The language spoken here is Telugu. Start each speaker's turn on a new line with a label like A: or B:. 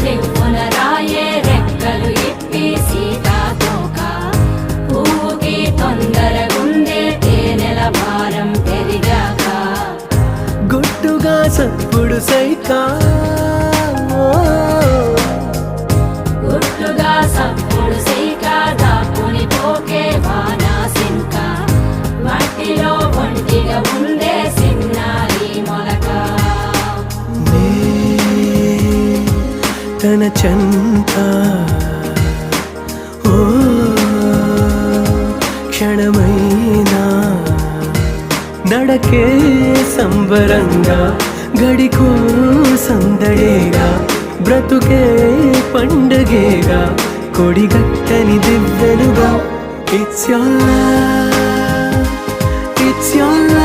A: చివ్వున రాయే రెక్కలు ఇప్పి సీతాకోక పువ్వుకి తొందరగుందే తేనెల భారం పెరిగాక
B: గుట్టుగా సప్పుడు సైకా
A: గుట్టుగా సప్పుడు సైక దాక్కుని పోకే వానా సింక మట్టిలో ఒంటిగా ఉందే సిన్నారి మొలక
B: తన చెంత ఓ క్షణమైనా నడకే సంబరంగా గడికో సందడేగా బ్రతుకే పండగేగా కొడిగట్టని దివ్వెనుగా ఇట్స్ your love